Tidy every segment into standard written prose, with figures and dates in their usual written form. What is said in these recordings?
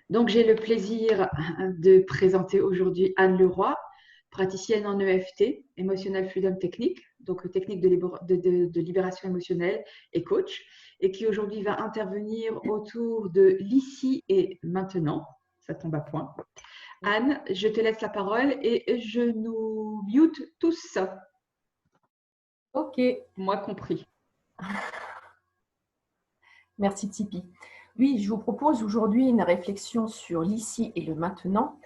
Donc, j'ai le plaisir de présenter aujourd'hui Anne Leroy, praticienne en EFT, Emotional Freedom Technique, donc technique de libération émotionnelle et coach, et qui aujourd'hui va intervenir autour de l'ici et maintenant. Ça tombe à point. Anne, je te laisse la parole et je nous mute tous, Ok, moi compris. merci Tipeee. Oui, je vous propose aujourd'hui une réflexion sur l'ici et le maintenant,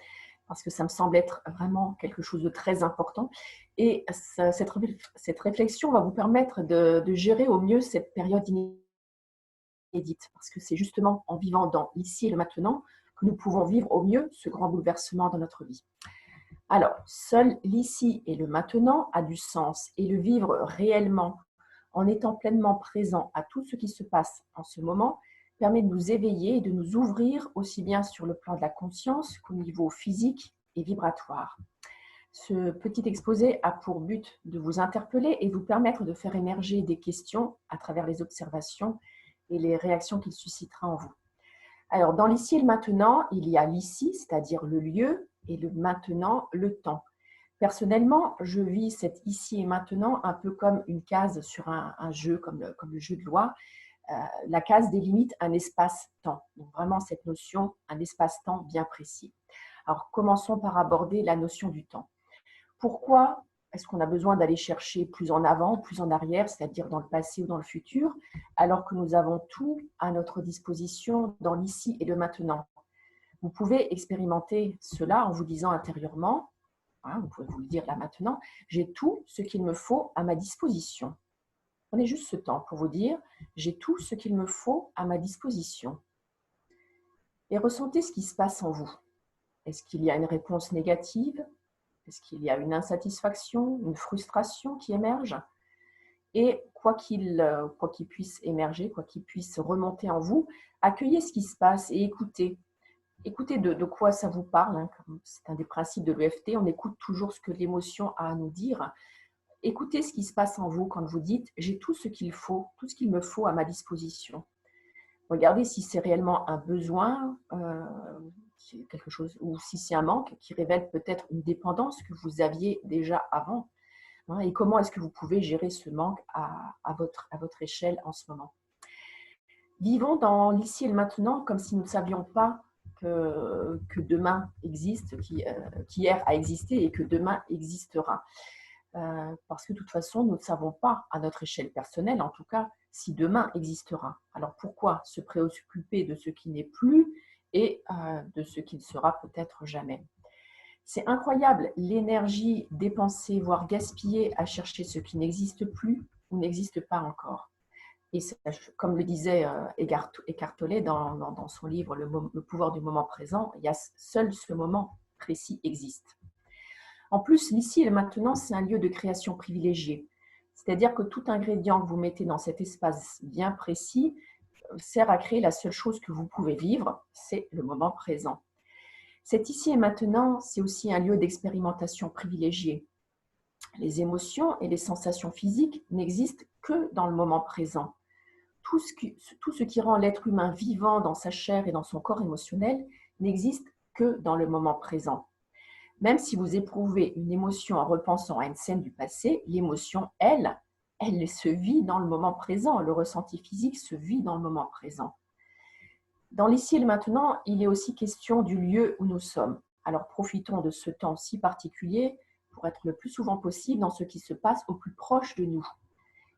parce que ça me semble être vraiment quelque chose de très important. Et cette réflexion va vous permettre de gérer au mieux cette période inédite, parce que c'est justement en vivant dans l'ici et le maintenant que nous pouvons vivre au mieux ce grand bouleversement dans notre vie. Alors, seul l'ici et le maintenant a du sens, et le vivre réellement en étant pleinement présent à tout ce qui se passe en ce moment permet de nous éveiller et de nous ouvrir aussi bien sur le plan de la conscience qu'au niveau physique et vibratoire. Ce petit exposé a pour but de vous interpeller et vous permettre de faire émerger des questions à travers les observations et les réactions qu'il suscitera en vous. Alors, dans l'ici et le maintenant, il y a l'ici, c'est-à-dire le lieu, et le maintenant, le temps. Personnellement, je vis cet ici et maintenant un peu comme une case sur un jeu, comme le jeu de loi. La case délimite un espace-temps. Donc vraiment cette notion, un espace-temps bien précis. Alors commençons par aborder la notion du temps. Pourquoi est-ce qu'on a besoin d'aller chercher plus en avant, plus en arrière, c'est-à-dire dans le passé ou dans le futur, alors que nous avons tout à notre disposition dans l'ici et le maintenant? Vous pouvez expérimenter cela en vous disant intérieurement, vous pouvez vous le dire là maintenant, j'ai tout ce qu'il me faut à ma disposition. Prenez juste ce temps pour vous dire, j'ai tout ce qu'il me faut à ma disposition. Et ressentez ce qui se passe en vous. Est-ce qu'il y a une réponse négative? Est-ce qu'il y a une insatisfaction, une frustration qui émerge? Et quoi qu'il puisse émerger, quoi qu'il puisse remonter en vous, accueillez ce qui se passe et écoutez. Écoutez de quoi ça vous parle. C'est un des principes de l'EFT. On écoute toujours ce que l'émotion a à nous dire. Écoutez ce qui se passe en vous quand vous dites « j'ai tout ce qu'il faut, tout ce qu'il me faut à ma disposition ». Regardez si c'est réellement un besoin, quelque chose, ou si c'est un manque qui révèle peut-être une dépendance que vous aviez déjà avant. Et comment est-ce que vous pouvez gérer ce manque à votre échelle en ce moment? Vivons dans l'ici et le maintenant comme si nous ne savions pas que demain existe, qu'hier a existé et que demain existera. Parce que de toute façon, nous ne savons pas, à notre échelle personnelle en tout cas, si demain existera. Alors pourquoi se préoccuper de ce qui n'est plus et de ce qui ne sera peut-être jamais? C'est incroyable l'énergie dépensée, voire gaspillée à chercher ce qui n'existe plus ou n'existe pas encore. Et comme le disait Eckhart Tolle dans son livre Le pouvoir du moment présent, il y a seul ce moment précis existe. En plus, l'ici et le maintenant, c'est un lieu de création privilégié. C'est-à-dire que tout ingrédient que vous mettez dans cet espace bien précis sert à créer la seule chose que vous pouvez vivre, c'est le moment présent. Cet ici et maintenant, c'est aussi un lieu d'expérimentation privilégié. Les émotions et les sensations physiques n'existent que dans le moment présent. Tout ce qui rend l'être humain vivant dans sa chair et dans son corps émotionnel n'existe que dans le moment présent. Même si vous éprouvez une émotion en repensant à une scène du passé, l'émotion, elle se vit dans le moment présent. Le ressenti physique se vit dans le moment présent. Dans l'ici et le maintenant, il est aussi question du lieu où nous sommes. Alors profitons de ce temps si particulier pour être le plus souvent possible dans ce qui se passe au plus proche de nous.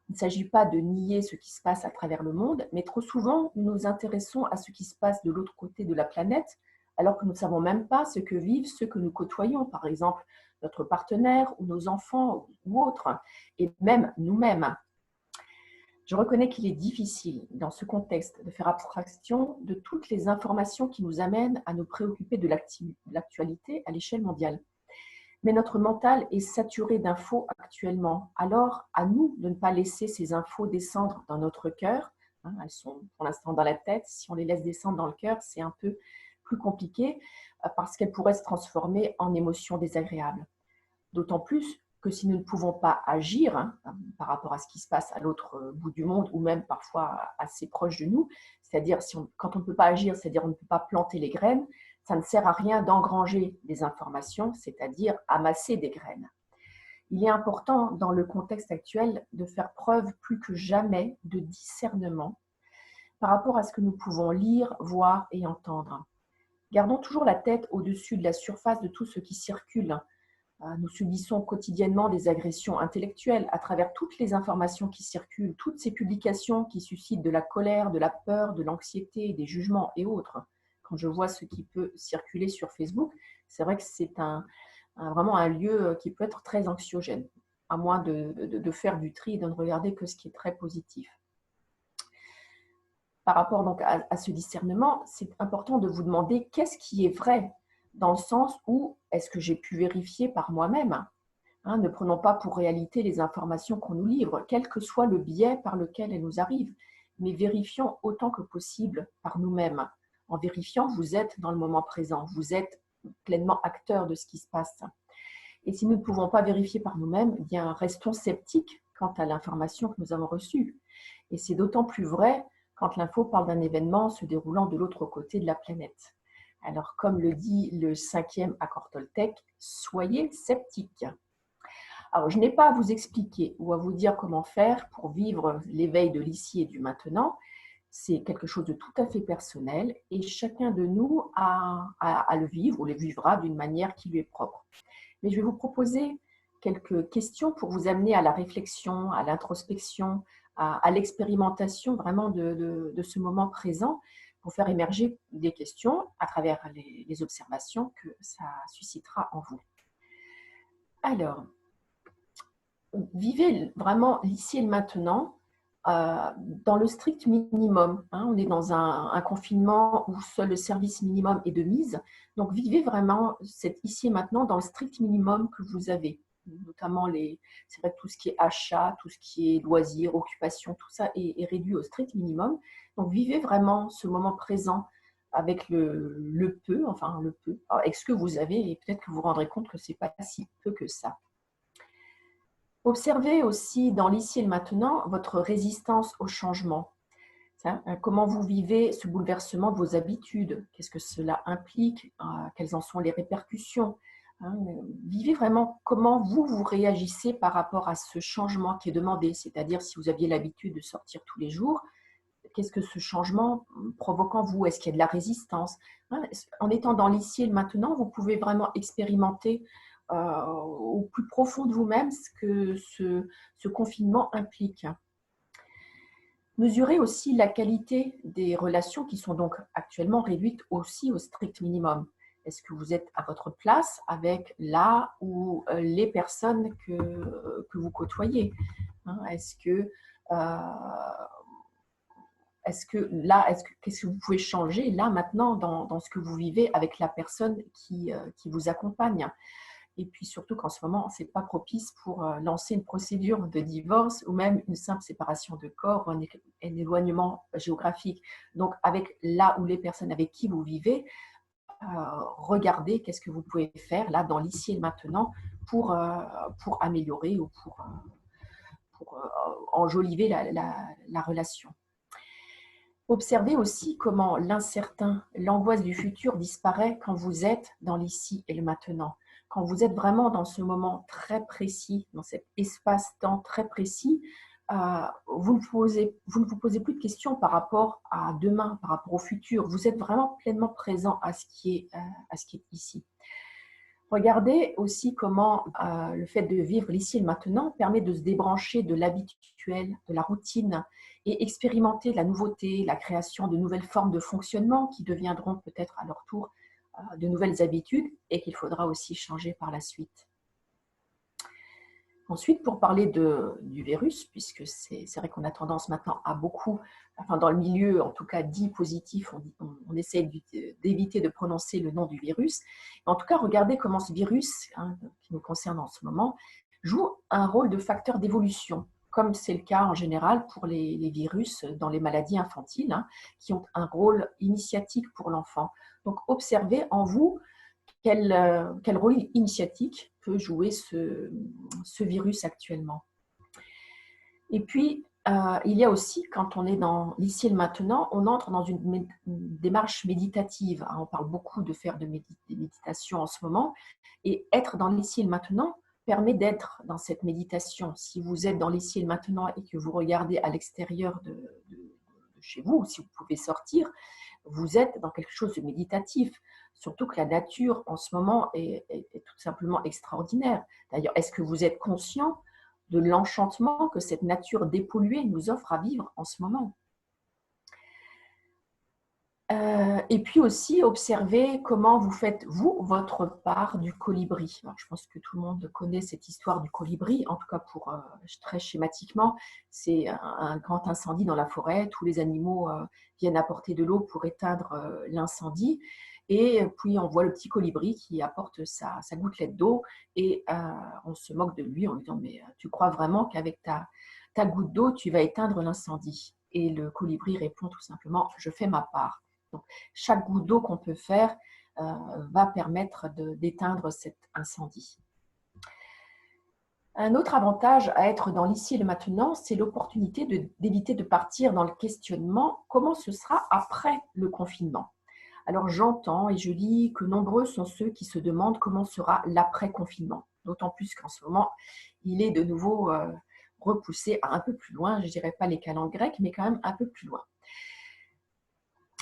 Il ne s'agit pas de nier ce qui se passe à travers le monde, mais trop souvent, nous nous intéressons à ce qui se passe de l'autre côté de la planète, alors que nous ne savons même pas ce que vivent ceux que nous côtoyons, par exemple notre partenaire ou nos enfants ou autres, et même nous-mêmes. Je reconnais qu'il est difficile, dans ce contexte, de faire abstraction de toutes les informations qui nous amènent à nous préoccuper de l'actualité à l'échelle mondiale. Mais notre mental est saturé d'infos actuellement. Alors, à nous de ne pas laisser ces infos descendre dans notre cœur. Elles sont pour l'instant dans la tête. Si on les laisse descendre dans le cœur, c'est un peu plus compliqué parce qu'elles pourraient se transformer en émotions désagréables. D'autant plus que si nous ne pouvons pas agir par rapport à ce qui se passe à l'autre bout du monde ou même parfois assez proche de nous, c'est-à-dire quand on ne peut pas agir, c'est-à-dire on ne peut pas planter les graines, ça ne sert à rien d'engranger des informations, c'est-à-dire amasser des graines. Il est important dans le contexte actuel de faire preuve plus que jamais de discernement par rapport à ce que nous pouvons lire, voir et entendre. Gardons toujours la tête au-dessus de la surface de tout ce qui circule. Nous subissons quotidiennement des agressions intellectuelles à travers toutes les informations qui circulent, toutes ces publications qui suscitent de la colère, de la peur, de l'anxiété, des jugements et autres. Quand je vois ce qui peut circuler sur Facebook, c'est vrai que c'est vraiment un lieu qui peut être très anxiogène, à moins de faire du tri et de ne regarder que ce qui est très positif. Par rapport donc à ce discernement, c'est important de vous demander qu'est-ce qui est vrai, dans le sens où est-ce que j'ai pu vérifier par moi-même. Ne prenons pas pour réalité les informations qu'on nous livre, quel que soit le biais par lequel elles nous arrivent, mais vérifions autant que possible par nous-mêmes. En vérifiant, vous êtes dans le moment présent, vous êtes pleinement acteur de ce qui se passe. Et si nous ne pouvons pas vérifier par nous-mêmes, eh bien, restons sceptiques quant à l'information que nous avons reçue. Et c'est d'autant plus vrai quand l'info parle d'un événement se déroulant de l'autre côté de la planète. Alors, comme le dit le 5e accord Toltec, soyez sceptiques. Alors, je n'ai pas à vous expliquer ou à vous dire comment faire pour vivre l'éveil de l'ici et du maintenant. C'est quelque chose de tout à fait personnel et chacun de nous a le vivre ou le vivra d'une manière qui lui est propre. Mais je vais vous proposer quelques questions pour vous amener à la réflexion, à l'introspection, à l'expérimentation vraiment de ce moment présent pour faire émerger des questions à travers les observations que ça suscitera en vous. Alors, vivez vraiment l'ici et le maintenant dans le strict minimum. On est dans un confinement où seul le service minimum est de mise. Donc, vivez vraiment cet ici et maintenant dans le strict minimum que vous avez. Notamment, c'est vrai que tout ce qui est achat, tout ce qui est loisirs, occupation, tout ça est réduit au strict minimum. Donc, vivez vraiment ce moment présent avec le peu, avec ce que vous avez, et peut-être que vous vous rendrez compte que ce n'est pas si peu que ça. Observez aussi dans l'ici et le maintenant votre résistance au changement. Comment vous vivez ce bouleversement de vos habitudes? Qu'est-ce que cela implique? Quelles en sont les répercussions? Vivez vraiment comment vous réagissez par rapport à ce changement qui est demandé. C'est-à-dire, si vous aviez l'habitude de sortir tous les jours, qu'est-ce que ce changement provoque en vous? Est-ce qu'il y a de la résistance? En étant dans l'ici et le maintenant, vous pouvez vraiment expérimenter au plus profond de vous-même ce que ce confinement implique. Mesurez aussi la qualité des relations qui sont donc actuellement réduites aussi au strict minimum. Est-ce que vous êtes à votre place avec la ou les personnes que vous côtoyez? Qu'est-ce que vous pouvez changer là maintenant dans ce que vous vivez avec la personne qui vous accompagne? Et puis surtout qu'en ce moment, ce n'est pas propice pour lancer une procédure de divorce ou même une simple séparation de corps ou un éloignement géographique. Donc, avec là ou les personnes avec qui vous vivez, regardez qu'est-ce que vous pouvez faire là dans l'ici et le maintenant pour améliorer ou pour enjoliver la relation. Observez aussi comment l'incertain, l'angoisse du futur disparaît quand vous êtes dans l'ici et le maintenant. Quand vous êtes vraiment dans ce moment très précis, dans cet espace-temps très précis, vous ne vous posez plus de questions par rapport à demain, par rapport au futur. Vous êtes vraiment pleinement présent à ce qui est ici. Regardez aussi comment le fait de vivre l'ici et le maintenant permet de se débrancher de l'habituel, de la routine et expérimenter la nouveauté, la création de nouvelles formes de fonctionnement qui deviendront peut-être à leur tour de nouvelles habitudes et qu'il faudra aussi changer par la suite. Ensuite, pour parler du virus, puisque c'est vrai qu'on a tendance maintenant à beaucoup, dans le milieu en tout cas dit positif, on essaie d'éviter de prononcer le nom du virus. En tout cas, regardez comment ce virus, qui nous concerne en ce moment, joue un rôle de facteur d'évolution, comme c'est le cas en général pour les virus dans les maladies infantiles, qui ont un rôle initiatique pour l'enfant. Donc, observez en vous quel rôle initiatique peut jouer ce virus actuellement. Et puis, il y a aussi, quand on est dans l'ici et le maintenant, on entre dans une démarche méditative. On parle beaucoup de faire des méditations en ce moment. Et être dans l'ici et le maintenant permet d'être dans cette méditation. Si vous êtes dans l'ici et le maintenant et que vous regardez à l'extérieur de chez vous, si vous pouvez sortir, vous êtes dans quelque chose de méditatif. Surtout que la nature, en ce moment, est tout simplement extraordinaire. D'ailleurs, est-ce que vous êtes conscient de l'enchantement que cette nature dépolluée nous offre à vivre en ce moment? Et puis aussi, observez comment vous faites, vous, votre part du colibri. Alors, je pense que tout le monde connaît cette histoire du colibri, en tout cas pour très schématiquement. C'est un grand incendie dans la forêt, tous les animaux viennent apporter de l'eau pour éteindre l'incendie. Et puis, on voit le petit colibri qui apporte sa gouttelette d'eau et on se moque de lui en lui disant « Mais tu crois vraiment qu'avec ta goutte d'eau, tu vas éteindre l'incendie ?» Et le colibri répond tout simplement « Je fais ma part ». Donc, chaque goutte d'eau qu'on peut faire va permettre d'éteindre cet incendie. Un autre avantage à être dans l'ici et le maintenant, c'est l'opportunité d'éviter de partir dans le questionnement « Comment ce sera après le confinement ?» Alors, j'entends et je lis que nombreux sont ceux qui se demandent comment sera l'après-confinement. D'autant plus qu'en ce moment, il est de nouveau repoussé un peu plus loin, je ne dirais pas les calendes grecques, mais quand même un peu plus loin.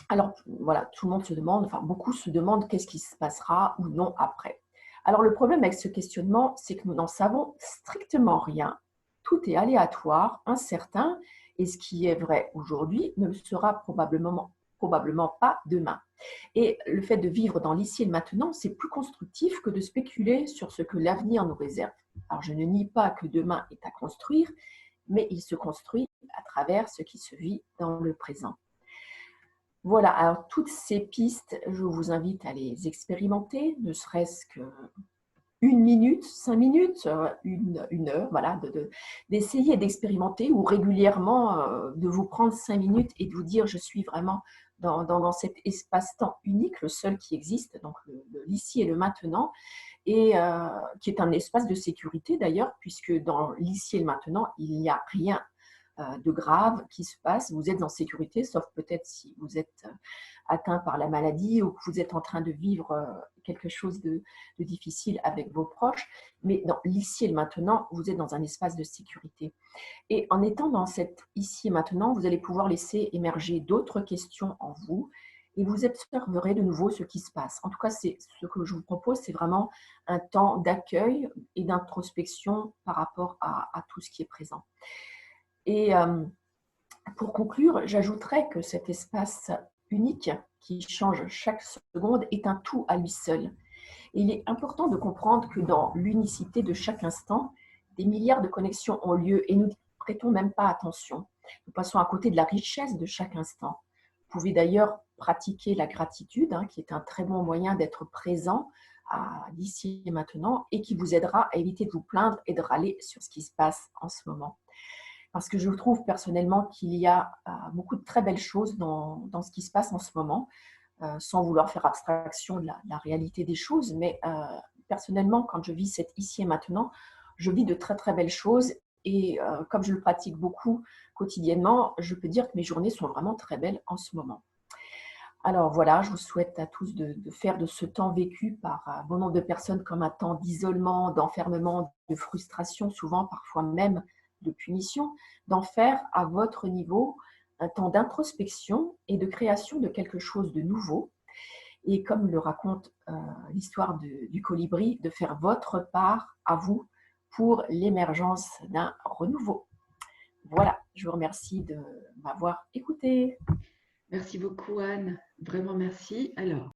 Alors, voilà, tout le monde se demande, enfin beaucoup se demandent qu'est-ce qui se passera ou non après. Alors, le problème avec ce questionnement, c'est que nous n'en savons strictement rien. Tout est aléatoire, incertain, et ce qui est vrai aujourd'hui ne le sera probablement pas demain. Et le fait de vivre dans l'ici et le maintenant, c'est plus constructif que de spéculer sur ce que l'avenir nous réserve. Alors, je ne nie pas que demain est à construire, mais il se construit à travers ce qui se vit dans le présent. Voilà, alors toutes ces pistes, je vous invite à les expérimenter, ne serait-ce qu'une minute, 5 minutes, une heure, voilà, d'essayer d'expérimenter ou régulièrement de vous prendre 5 minutes et de vous dire je suis vraiment dans cet espace-temps unique, le seul qui existe, donc l'ici et le maintenant, et qui est un espace de sécurité d'ailleurs, puisque dans l'ici et le maintenant, il n'y a rien de grave qui se passe. Vous êtes en sécurité, sauf peut-être si vous êtes atteint par la maladie ou que vous êtes en train de vivre quelque chose de difficile avec vos proches. Mais dans l'ici et le maintenant, vous êtes dans un espace de sécurité. Et en étant dans cet ici et maintenant, vous allez pouvoir laisser émerger d'autres questions en vous et vous observerez de nouveau ce qui se passe. En tout cas, c'est ce que je vous propose, c'est vraiment un temps d'accueil et d'introspection par rapport à tout ce qui est présent. Et pour conclure, j'ajouterais que cet espace unique qui change chaque seconde est un tout à lui seul. Et il est important de comprendre que dans l'unicité de chaque instant, des milliards de connexions ont lieu et nous ne prêtons même pas attention. Nous passons à côté de la richesse de chaque instant. Vous pouvez d'ailleurs pratiquer la gratitude, qui est un très bon moyen d'être présent d'ici et maintenant et qui vous aidera à éviter de vous plaindre et de râler sur ce qui se passe en ce moment. Parce que je trouve personnellement qu'il y a beaucoup de très belles choses dans ce qui se passe en ce moment, sans vouloir faire abstraction de la réalité des choses. Mais personnellement, quand je vis cet ici et maintenant, je vis de très très belles choses. Et comme je le pratique beaucoup quotidiennement, je peux dire que mes journées sont vraiment très belles en ce moment. Alors voilà, je vous souhaite à tous de faire de ce temps vécu par bon nombre de personnes comme un temps d'isolement, d'enfermement, de frustration, souvent parfois même de punition, d'en faire à votre niveau un temps d'introspection et de création de quelque chose de nouveau. Et comme le raconte l'histoire du colibri, de faire votre part à vous pour l'émergence d'un renouveau. Voilà, je vous remercie de m'avoir écouté. Merci beaucoup, Anne. Vraiment merci. Alors,